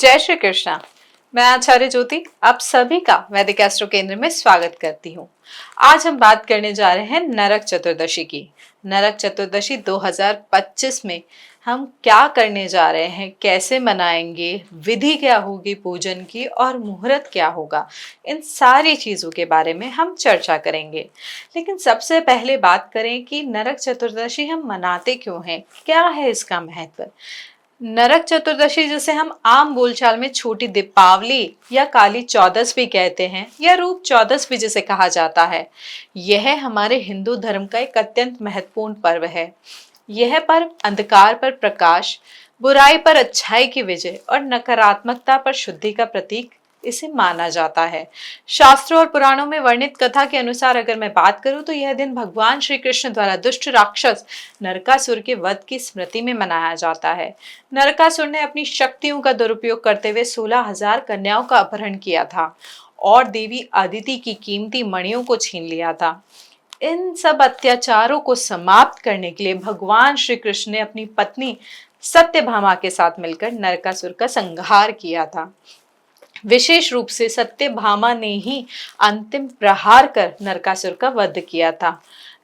जय श्री कृष्णा। मैं आचार्य ज्योति आप सभी का वैदिक एस्ट्रो केंद्र में स्वागत करती हूँ। आज हम बात करने जा रहे हैं नरक चतुर्दशी की। नरक चतुर्दशी 2025 में हम क्या करने जा रहे हैं, कैसे मनाएंगे, विधि क्या होगी पूजन की और मुहूर्त क्या होगा, इन सारी चीज़ों के बारे में हम चर्चा करेंगे। लेकिन सबसे पहले बात करें कि नरक चतुर्दशी हम मनाते क्यों हैं, क्या है इसका महत्व। नरक चतुर्दशी जिसे हम आम बोलचाल में छोटी दीपावली या काली चौदस भी कहते हैं या रूप चौदस भी जिसे कहा जाता है, यह हमारे हिंदू धर्म का एक अत्यंत महत्वपूर्ण पर्व है। यह पर्व अंधकार पर प्रकाश, बुराई पर अच्छाई की विजय और नकारात्मकता पर शुद्धि का प्रतीक इसे माना जाता है। शास्त्रों और पुराणों में वर्णित कथा के अनुसार अगर मैं बात करूं तो यह दिन भगवान श्री कृष्ण द्वारा दुष्ट राक्षस नरकासुर के वध की स्मृति में मनाया जाता है। नरकासुर ने अपनी शक्तियों का दुरुपयोग करते हुए 16,000 कन्याओं का अपहरण किया था और देवी अदिति की कीमती मणियों को छीन लिया था। इन सब अत्याचारों को समाप्त करने के लिए भगवान श्री कृष्ण ने अपनी पत्नी सत्यभामा के साथ मिलकर नरकासुर का संहार किया था। विशेष रूप से सत्यभामा ने ही अंतिम प्रहार कर नरकासुर का वध किया था,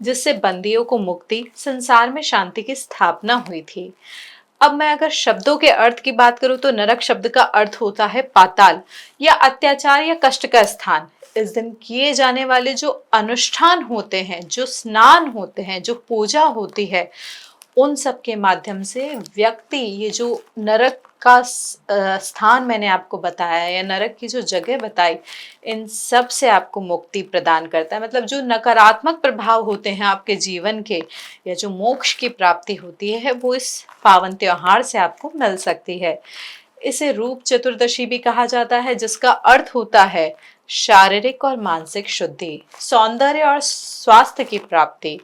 जिससे बंदियों को मुक्ति, संसार में शांति की स्थापना हुई थी। अब मैं अगर शब्दों के अर्थ की बात करूं तो नरक शब्द का अर्थ होता है पाताल या अत्याचार या कष्ट का स्थान। इस दिन किए जाने वाले जो अनुष्ठान होते हैं, जो स्नान होते हैं, जो पूजा होती है, उन सब के माध्यम से व्यक्ति ये जो नरक का स्थान मैंने आपको बताया या नरक की जो जगह बताई, इन सब से आपको मुक्ति प्रदान करता है। मतलब जो नकारात्मक प्रभाव होते हैं आपके जीवन के या जो मोक्ष की प्राप्ति होती है वो इस पावन त्योहार से आपको मिल सकती है। इसे रूप चतुर्दशी भी कहा जाता है, जिसका अर्थ होता है शारीरिक और मानसिक शुद्धि, सौंदर्य और स्वास्थ्य की प्राप्ति।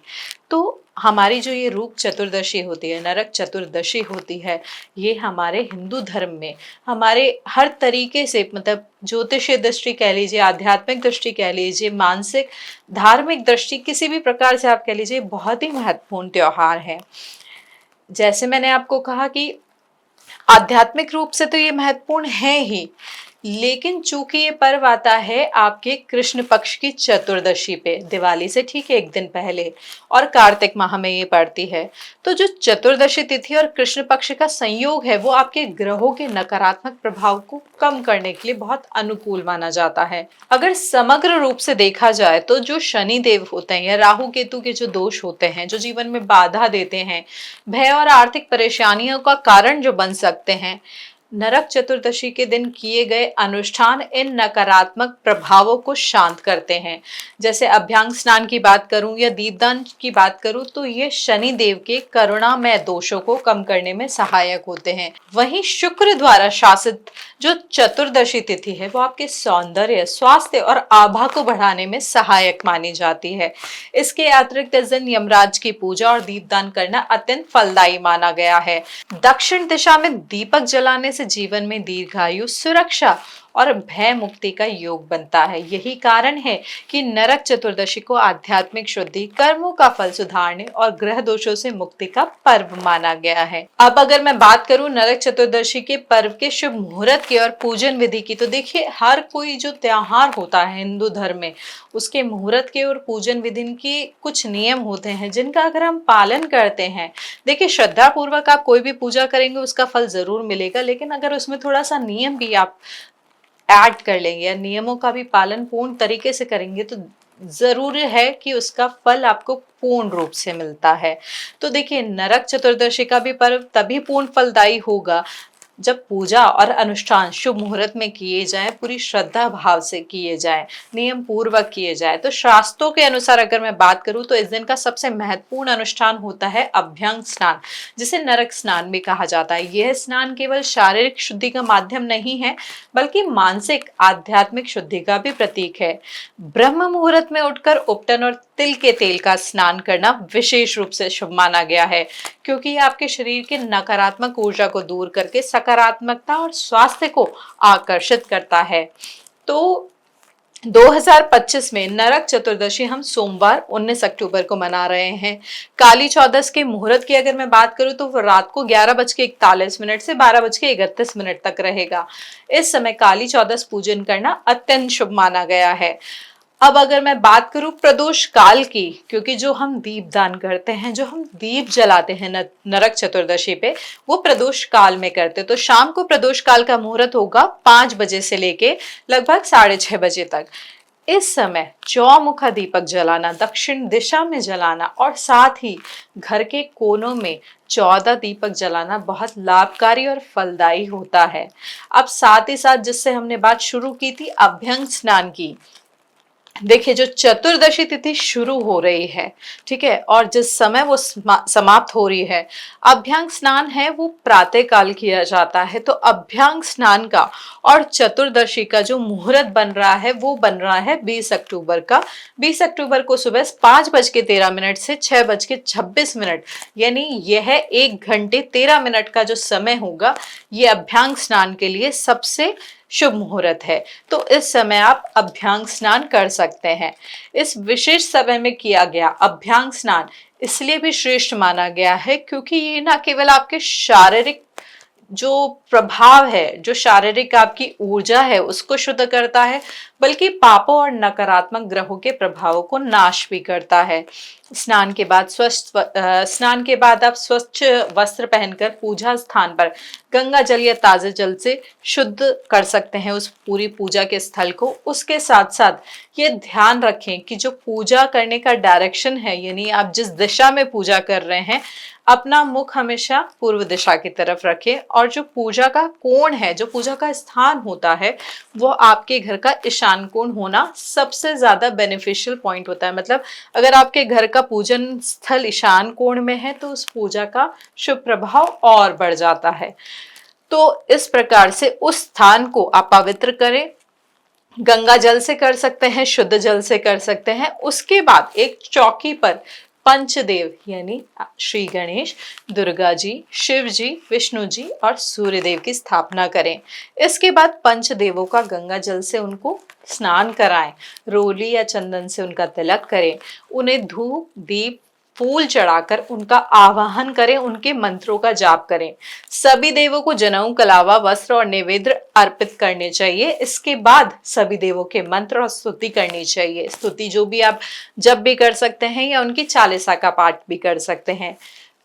तो हमारी जो ये रूप चतुर्दशी होती है, नरक चतुर्दशी होती है, ये हमारे हिंदू धर्म में हमारे हर तरीके से, मतलब ज्योतिषीय दृष्टि कह लीजिए, आध्यात्मिक दृष्टि कह लीजिए, मानसिक धार्मिक दृष्टि, किसी भी प्रकार से आप कह लीजिए, बहुत ही महत्वपूर्ण त्योहार है। जैसे मैंने आपको कहा कि आध्यात्मिक रूप से तो ये महत्वपूर्ण है ही, लेकिन चूंकि ये पर्व आता है आपके कृष्ण पक्ष की चतुर्दशी पे, दिवाली से ठीक एक दिन पहले, और कार्तिक माह में ये पड़ती है, तो जो चतुर्दशी तिथि और कृष्ण पक्ष का संयोग है वो आपके ग्रहों के नकारात्मक प्रभाव को कम करने के लिए बहुत अनुकूल माना जाता है। अगर समग्र रूप से देखा जाए तो जो शनि देव होते हैं या राहु केतु के जो दोष होते हैं, जो जीवन में बाधा देते हैं, भय और आर्थिक परेशानियों का कारण जो बन सकते हैं, नरक चतुर्दशी के दिन किए गए अनुष्ठान इन नकारात्मक प्रभावों को शांत करते हैं। जैसे अभ्यंग स्नान की बात करूं या दीपदान की बात करूं तो ये शनि देव के करुणामय दोषों को कम करने में सहायक होते हैं। वहीं शुक्र द्वारा शासित जो चतुर्दशी तिथि है वो आपके सौंदर्य, स्वास्थ्य और आभा को बढ़ाने में सहायक मानी जाती है। इसके अतिरिक्त इस दिन यमराज की पूजा और दीपदान करना अत्यंत फलदायी माना गया है। दक्षिण दिशा में दीपक जलाने से जीवन में दीर्घायु, सुरक्षा और भय मुक्ति का योग बनता है। यही कारण है कि नरक चतुर्दशी को आध्यात्मिक शुद्धि, कर्मों का फल सुधारने और ग्रह दोषों से मुक्ति का पर्व माना गया है। अब अगर मैं बात करूं नरक चतुर्दशी के पर्व के शुभ मुहूर्त की और पूजन विधि की, तो देखिए हर कोई जो त्योहार होता है हिंदू धर्म में, उसके मुहूर्त के और पूजन विधि के कुछ नियम होते हैं जिनका अगर हम पालन करते हैं, देखिए श्रद्धा पूर्वक आप कोई भी पूजा करेंगे उसका फल जरूर मिलेगा, लेकिन अगर उसमें थोड़ा सा नियम भी आप ऐड कर लेंगे या नियमों का भी पालन पूर्ण तरीके से करेंगे तो जरूरी है कि उसका फल आपको पूर्ण रूप से मिलता है। तो देखिए नरक चतुर्दशी का भी पर्व तभी पूर्ण फलदायी होगा जब पूजा और अनुष्ठान शुभ मुहूर्त में किए जाएं, पूरी श्रद्धा भाव से किए जाएं, नियम पूर्वक किए जाएं। तो शास्त्रों के अनुसार अगर मैं बात करूं तो इस दिन का सबसे महत्वपूर्ण अनुष्ठान होता है अभ्यंग स्नान, जिसे नरक स्नान भी कहा जाता है। यह स्नान केवल शारीरिक शुद्धि का माध्यम नहीं है बल्कि मानसिक आध्यात्मिक शुद्धि का भी प्रतीक है। ब्रह्म मुहूर्त में उठकर उपटन और तिल के तेल का स्नान करना विशेष रूप से शुभ माना गया है, क्योंकि ये आपके शरीर के नकारात्मक ऊर्जा को दूर करके सकारात्मकता और स्वास्थ्य को आकर्षित करता है। तो 2025 में नरक चतुर्दशी हम सोमवार 19 अक्टूबर को मना रहे हैं। काली चौदस के मुहूर्त की अगर मैं बात करूं तो वो रात को 11:41 से 12:31 तक रहेगा। इस समय काली चौदस पूजन करना अत्यंत शुभ माना गया है। अब अगर मैं बात करूं प्रदोष काल की, क्योंकि जो हम दीप दान करते हैं, जो हम दीप जलाते हैं नरक चतुर्दशी पे, वो प्रदोष काल में करते हैं। तो शाम को प्रदोष काल का मुहूर्त होगा 5 बजे से लेके लगभग 6:30 बजे तक। इस समय चौमुखा दीपक जलाना, दक्षिण दिशा में जलाना और साथ ही घर के कोनों में 14 दीपक जलाना बहुत लाभकारी और फलदायी होता है। अब साथ ही साथ जिससे हमने बात शुरू की थी अभ्यंग स्नान की, देखिए जो चतुर्दशी तिथि शुरू हो रही है, ठीक है, और जिस समय वो समाप्त हो रही है, अभ्यंग स्नान है वो प्रातः काल किया जाता है। तो अभ्यंग स्नान का और चतुर्दशी का जो मुहूर्त बन रहा है वो बन रहा है 20 अक्टूबर का। 20 अक्टूबर को सुबह 5:13 से 6:26, यानी यह 1 घंटे 13 मिनट का जो समय होगा, ये अभ्यंग स्नान के लिए सबसे शुभ मुहूर्त है। तो इस समय आप अभ्यंग स्नान कर सकते हैं। इस विशेष समय में किया गया अभ्यंग स्नान इसलिए भी श्रेष्ठ माना गया है क्योंकि ये ना केवल आपके शारीरिक जो प्रभाव है, जो शारीरिक आपकी ऊर्जा है उसको शुद्ध करता है, बल्कि पापों और नकारात्मक ग्रहों के प्रभावों को नाश भी करता है। स्नान के बाद आप स्वच्छ वस्त्र पहनकर पूजा स्थान पर गंगा जल या ताजे जल से शुद्ध कर सकते हैं उस पूरी पूजा के स्थल को। उसके साथ साथ ये ध्यान रखें कि जो पूजा करने का डायरेक्शन है, यानी आप जिस दिशा में पूजा कर रहे हैं, अपना मुख हमेशा पूर्व दिशा की तरफ रखें और जो पूजा का कोण है, जो पूजा का स्थान होता है, वो आपके घर का ईशान कोण होना सबसे ज्यादा बेनिफिशियल पॉइंट होता है। मतलब अगर आपके घर का पूजन स्थल ईशान कोण में है तो उस पूजा का शुभ प्रभाव और बढ़ जाता है। तो इस प्रकार से उस स्थान को आप पवित्र करें। गंगा जल से कर सकते हैं, शुद्ध जल से कर सकते हैं। उसके बाद एक चौकी पर पंचदेव यानी श्री गणेश, दुर्गा जी, शिव जी, विष्णु जी और सूर्यदेव की स्थापना करें। इसके बाद पंचदेवों का गंगा जल से उनको स्नान कराएं, रोली या चंदन से उनका तिलक करें, उन्हें धूप दीप फूल चढ़ाकर उनका आवाहन करें, उनके मंत्रों का जाप करें। सभी देवों को जनेऊ, कलावा, वस्त्र और नैवेद्य अर्पित करने चाहिए। इसके बाद सभी देवों के मंत्र और स्तुति करनी चाहिए। स्तुति जो भी आप जब भी कर सकते हैं या उनकी चालीसा का पाठ भी कर सकते हैं।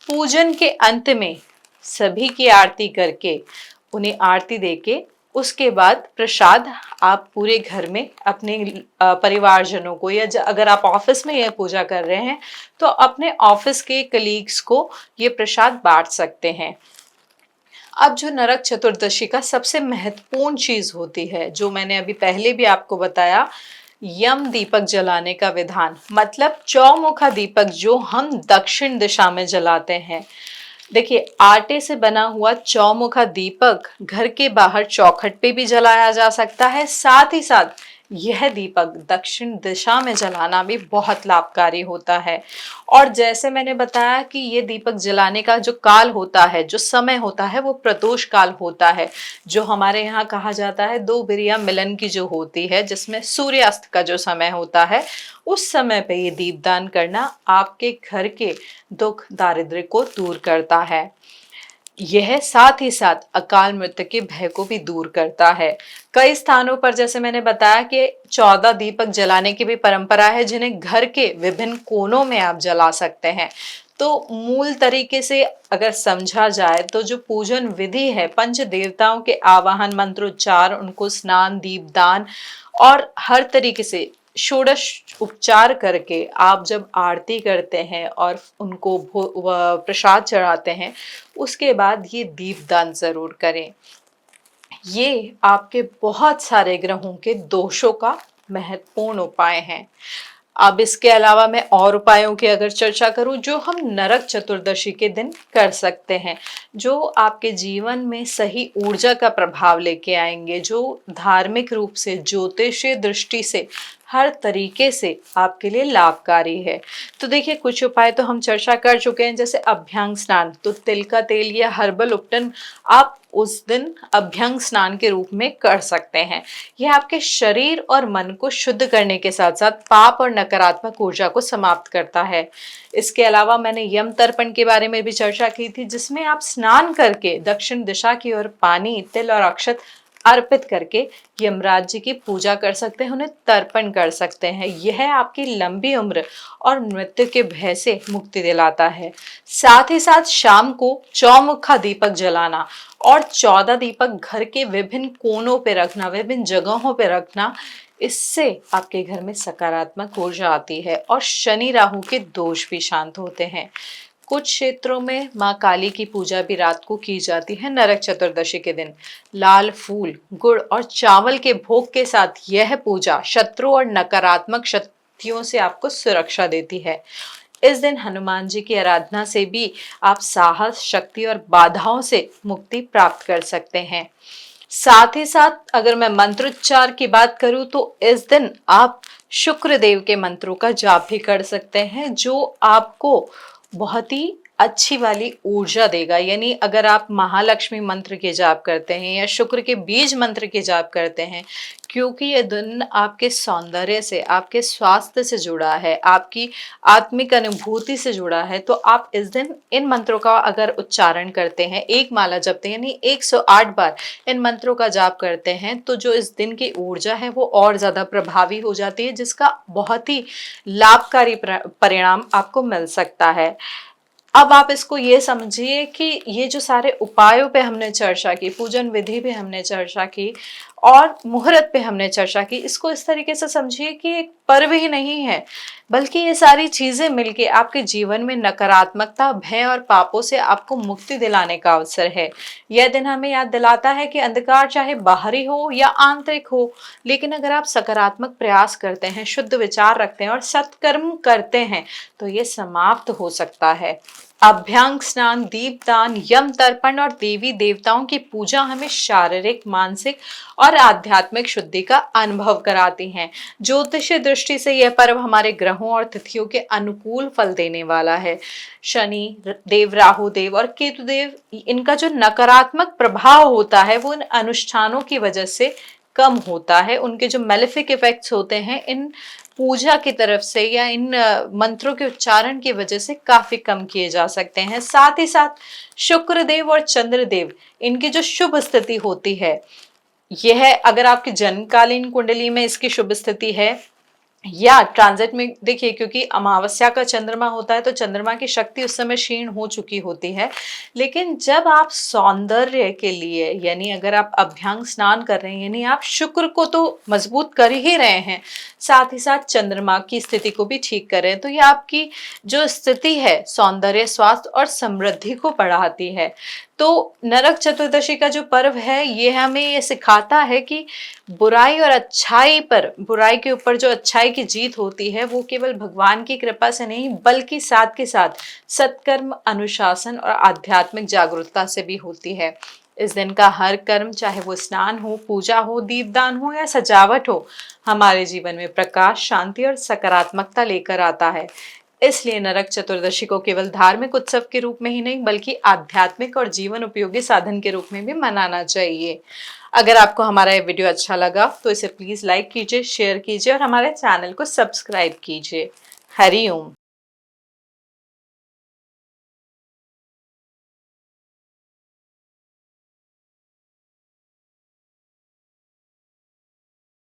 पूजन के अंत में सभी की आरती करके, उन्हें आरती देके, उसके बाद प्रसाद आप पूरे घर में अपने परिवारजनों को, या अगर आप ऑफिस में यह पूजा कर रहे हैं तो अपने ऑफिस के कलीग्स को ये प्रसाद बांट सकते हैं। अब जो नरक चतुर्दशी का सबसे महत्वपूर्ण चीज होती है, जो मैंने अभी पहले भी आपको बताया, यम दीपक जलाने का विधान, मतलब चौमुखा दीपक जो हम दक्षिण दिशा में जलाते हैं। देखिए आटे से बना हुआ चौमुखा दीपक घर के बाहर चौखट पे भी जलाया जा सकता है। साथ ही साथ यह दीपक दक्षिण दिशा में जलाना भी बहुत लाभकारी होता है। और जैसे मैंने बताया कि ये दीपक जलाने का जो काल होता है, जो समय होता है, वो प्रदोष काल होता है, जो हमारे यहाँ कहा जाता है दो बिरिया मिलन की जो होती है, जिसमें सूर्यास्त का जो समय होता है, उस समय पे ये दीपदान करना आपके घर के दुख दारिद्र्य को दूर करता है। यह साथ ही साथ अकाल मृत्यु के भय को भी दूर करता है। कई स्थानों पर जैसे मैंने बताया कि 14 दीपक जलाने की भी परंपरा है, जिन्हें घर के विभिन्न कोनों में आप जला सकते हैं। तो मूल तरीके से अगर समझा जाए तो जो पूजन विधि है, पंच देवताओं के आवाहन, मंत्रोच्चार, उनको स्नान, दीपदान और हर तरीके से षोडश उपचार करके आप जब आरती करते हैं और उनको प्रसाद चढ़ाते हैं, उसके बाद ये दीपदान जरूर करें। ये आपके बहुत सारे ग्रहों के दोषों का महत्वपूर्ण उपाय है। अब इसके अलावा मैं और उपायों की अगर चर्चा करूं जो हम नरक चतुर्दशी के दिन कर सकते हैं, जो आपके जीवन में सही ऊर्जा का प्रभाव लेके आएंगे, जो धार्मिक रूप से ज्योतिषीय दृष्टि से हर तरीके से आपके लिए लाभकारी है। तो देखिए, कुछ उपाय तो हम चर्चा कर चुके हैं, जैसे अभ्यंग स्नान। तो तिल का तेल या हर्बल उपटन आप उस दिन अभ्यंग स्नान के रूप में कर सकते हैं। यह आपके शरीर और मन को शुद्ध करने के साथ साथ पाप और नकारात्मक ऊर्जा को समाप्त करता है। इसके अलावा मैंने यम तर्पण के बारे में भी चर्चा की थी, जिसमें आप स्नान करके दक्षिण दिशा की ओर पानी, तिल और अक्षत अर्पित करके यमराज जी की पूजा कर सकते हैं, उन्हें तर्पण कर सकते हैं। यह आपकी लंबी उम्र और मृत्यु के भय से मुक्ति दिलाता है। साथ ही साथ शाम को चौमुखा दीपक जलाना और 14 दीपक घर के विभिन्न कोनों पे रखना, विभिन्न जगहों पे रखना, इससे आपके घर में सकारात्मक ऊर्जा आती है और शनि राहु के दोष भी शांत होते हैं। कुछ क्षेत्रों में माँ काली की पूजा भी रात को की जाती है नरक चतुर्दशी के दिन। लाल फूल, गुड़ और चावल के भोग के साथ यह पूजा शत्रु और नकारात्मक शक्तियों से आपको सुरक्षा देती है। इस दिन हनुमान जी की आराधना से भी आप साहस, शक्ति और बाधाओं से मुक्ति प्राप्त कर सकते हैं। साथ ही साथ अगर मैं मंत्रोच्चार की बात करूं तो इस दिन आप शुक्र देव के मंत्रों का जाप भी कर सकते हैं, जो आपको बहुत ही अच्छी वाली ऊर्जा देगा। यानी अगर आप महालक्ष्मी मंत्र के जाप करते हैं या शुक्र के बीज मंत्र के जाप करते हैं, क्योंकि ये दिन आपके सौंदर्य से, आपके स्वास्थ्य से जुड़ा है, आपकी आत्मिक अनुभूति से जुड़ा है, तो आप इस दिन इन मंत्रों का अगर उच्चारण करते हैं, एक माला जपते हैं, यानी 108 बार इन मंत्रों का जाप करते हैं, तो जो इस दिन की ऊर्जा है वो और ज्यादा प्रभावी हो जाती है, जिसका बहुत ही लाभकारी परिणाम आपको मिल सकता है। अब आप इसको ये समझिए कि ये जो सारे उपायों पे हमने चर्चा की, पूजन विधि पे हमने चर्चा की और मुहूर्त पे हमने चर्चा की, इसको इस तरीके से समझिए कि एक पर्व ही नहीं है, बल्कि ये सारी चीजें मिलके आपके जीवन में नकारात्मकता, भय और पापों से आपको मुक्ति दिलाने का अवसर है। यह दिन हमें याद दिलाता है कि अंधकार चाहे बाहरी हो या आंतरिक हो, लेकिन अगर आप सकारात्मक प्रयास करते हैं, शुद्ध विचार रखते हैं और सत्कर्म करते हैं, तो ये समाप्त हो सकता है। अभ्यंग स्नान, दीपदान, यम तर्पण और देवी देवताओं की पूजा हमें शारीरिक, मानसिक और आध्यात्मिक शुद्धि का अनुभव कराती हैं। ज्योतिषीय दृष्टि से यह पर्व हमारे ग्रहों और तिथियों के अनुकूल फल देने वाला है। शनि देव, राहु देव और केतु देव, इनका जो नकारात्मक प्रभाव होता है वो इन अनुष्ठानों की वजह से कम होता है। उनके जो मेलेफिक इफेक्ट्स होते हैं इन पूजा की तरफ से या इन मंत्रों के उच्चारण की वजह से काफी कम किए जा सकते हैं। साथ ही साथ शुक्र देव और चंद्र देव, इनकी जो शुभ स्थिति होती है, यह अगर आपकी जन्मकालीन कुंडली में इसकी शुभ स्थिति है या ट्रांजिट में, देखिए क्योंकि अमावस्या का चंद्रमा होता है तो चंद्रमा की शक्ति उस समय क्षीण हो चुकी होती है, लेकिन जब आप सौंदर्य के लिए, यानी अगर आप अभ्यंग स्नान कर रहे हैं, यानी आप शुक्र को तो मजबूत कर ही रहे हैं, साथ ही साथ चंद्रमा की स्थिति को भी ठीक कर रहे हैं, तो ये आपकी जो स्थिति है सौंदर्य, स्वास्थ्य और समृद्धि को बढ़ाती है। तो नरक चतुर्दशी का जो पर्व है ये हमें ये सिखाता है कि बुराई और अच्छाई पर, बुराई के ऊपर जो अच्छाई की जीत होती है वो केवल भगवान की कृपा से नहीं, बल्कि साथ के साथ सत्कर्म, अनुशासन और आध्यात्मिक जागरूकता से भी होती है। इस दिन का हर कर्म, चाहे वो स्नान हो, पूजा हो, दीपदान हो या सजावट हो, हमारे जीवन में प्रकाश, शांति और सकारात्मकता लेकर आता है। इसलिए नरक चतुर्दशी को केवल धार्मिक उत्सव के रूप में ही नहीं, बल्कि आध्यात्मिक और जीवन उपयोगी साधन के रूप में भी मनाना चाहिए। अगर आपको हमारा ये वीडियो अच्छा लगा तो इसे प्लीज लाइक कीजिए, शेयर कीजिए और हमारे चैनल को सब्सक्राइब कीजिए। हरि ओम।